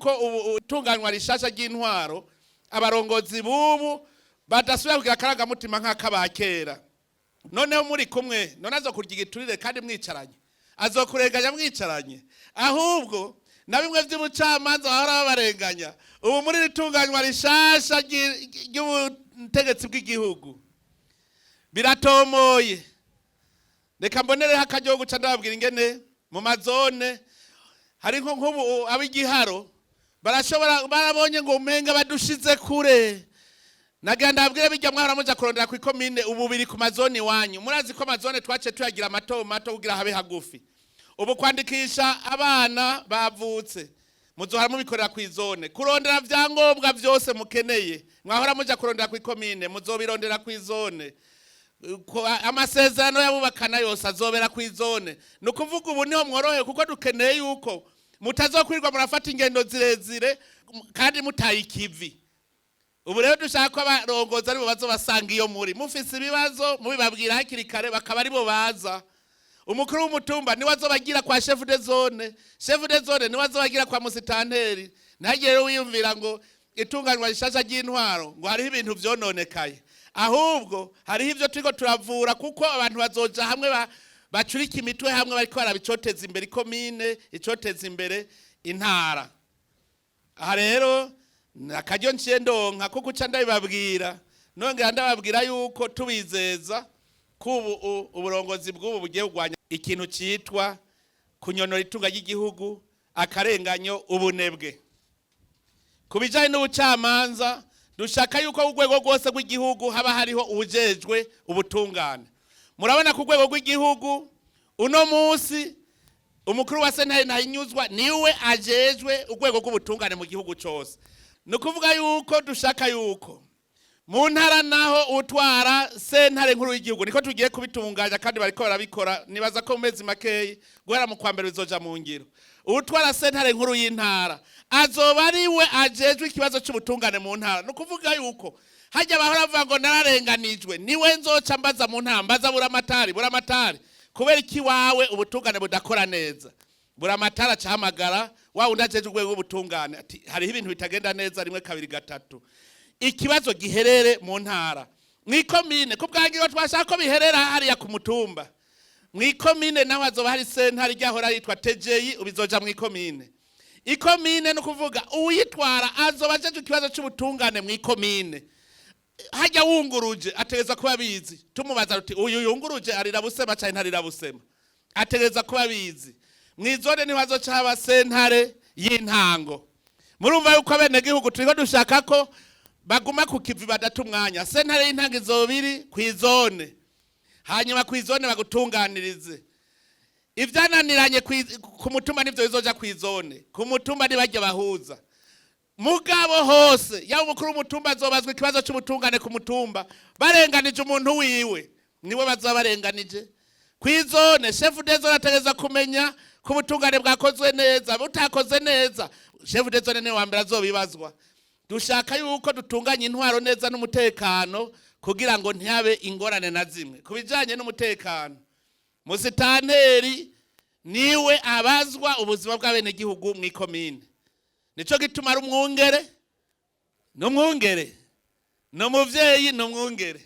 yuko utunganywa rishasha ry'intwaro abarongozi bubu badasubira kugira akarangamutima nk'akabakera. Noneho muri kumwe none azokurya igiturire kandi mwicaranye, azokurenganya mwicaranye, ahubwo na bimwe by'ubucamanza bahora babarenganya ubu muri ritunganywa rishasha ry'ubutegetsi bw'igihugu biratomoye. Reka mbonereho akaryo guca ndababwira ingene mu mazone hari nk'ubu ab'igiharo barabonye ngo umenga badushize kure. Nagira ndabwire bijya mwahora muja kurondera ku ikomine ubu biri ku mazone iwanyu. Murazi ko amazone twace tuyagira mato kugira habe hagufi. Ubu kwandikisha abana bavutse muzohora mubikorera ku izone, kurondera vyangombwa vyose mukeneye mwahora muja kurondera ku ikomine muzobirondera ku izone. Amasezerano y'abubakana yose azobera ku izone. Nukuvuga ubu niho mworohe kuko dukeneye yuko mutazokwirirwa murafata ingendo zirezire kandi mutaye ikivi. Ubu rero dushaka ko abarongozi aribo bazobasanga iyo muri mufise ibibazo mubibabwira hakiri kare bakaba aribo baza. Umukuru w'umutumba niwe azobagira kwa chef de zone, chef de zone niwe azobagira kwa musitanteri. Ntagire wiyumvira ngo itunganywa rishasha ry'intwaro ngo hariho ibintu vyononekaye, ahubwo hariho ivyo turiko turavura kuko abantu bazoja hamwe bacurika imitwe hamwe bariko barabicoteza imbere ikomine, icoteza imbere intara. Aha rero akaryo nciye ndonka kuko uca ndabibabwira, nongera ndababwira yuko tubizeza kubu uburongozi bw'ubu bugiye kugwanya ikintu citwa kunyonora itunga ry'igihugu, akarenganyo, ubunebwe. Kubijanye n'ubucamanza dushaka yuko urwego rwose rw'igihugu haba hariho ubujejwe ubutungane. Murabona ku rwego rw'igihugu uno munsi umukuru wa sentare ntahinyuzwa niwe ajejwe urwego rw'ubutungane mu gihugu cyose. Nukuvuga yuko dushaka yuko mu ntara naho utwara sentare nkuru y'igihugu niko tugiye kubitunganya kandi bariko barabikora. Nibaza ko mu mezi makeyi guhera mu kwa mbere bizoja mu ngiro. Utwara sentare nkuru y'intara azoba ariwe ajejwe ikibazo cy'ubutungane mu ntara. Nukuvuga yuko hajya bahora bavuga ngo nararenganijwe niwe nzoca mbaza mu ntara, mbaza buramatari kubera iki wawe ubutungane budakora neza. Buramatari acahamagara wa undi ajejwe urwego rw'ubutungane ati hariho ibintu bitagenda neza rimwe kabiri gatatu, ikibazo giherere mu ntara. Mwikomine kubwangira twashaka ko biherera hariya ku mutumba. Mwikomine naho azoba hari sentare ryahora yitwa TJI ubizoja mwikomine. Ikomine no kuvuga uyitwara azoba ajejwe ikibazo cy'ubutungane mwikomine. Hajya wunguruje ategeza kuba bizi. Tumubaza ruti uyu yunguruje arira busema cyane ntarira busema. Ategeza kuba bizi. Mwizone ni wazoca haba sentare y'intango. Murumva yuko abene gihugu turiko dushaka ko baguma ku kivi badata umwanya. Sentare y'intango izobiri kwizone. Hanyuma kwizone bagutunganirize. Ivyananiranye ku mutumba nivyo bizoja kwizone. Ku mutumba nibajya bahuza. Mugabo hose ya umukuru w'umutumba azobazwa ikibazo cy'ubutungane ku mutumba barenganije umuntu wiwe niwe bazabarenganije. Kwizone chef de zone ategeza kumenya ku butungane bwakozwe neza butakoze neza. Chef de zone ne wambere azobibazwa. Dushaka yuko dutunganya intwaro neza n'umutekano kugira ngo ntiyabe ingorane na zimwe. Kubijanye n'umutekano musitanteri niwe abazwa ubuzima bw'abene gihugu mwikomine. Nico gituma ari umwungere no muvyeyi no mwungere.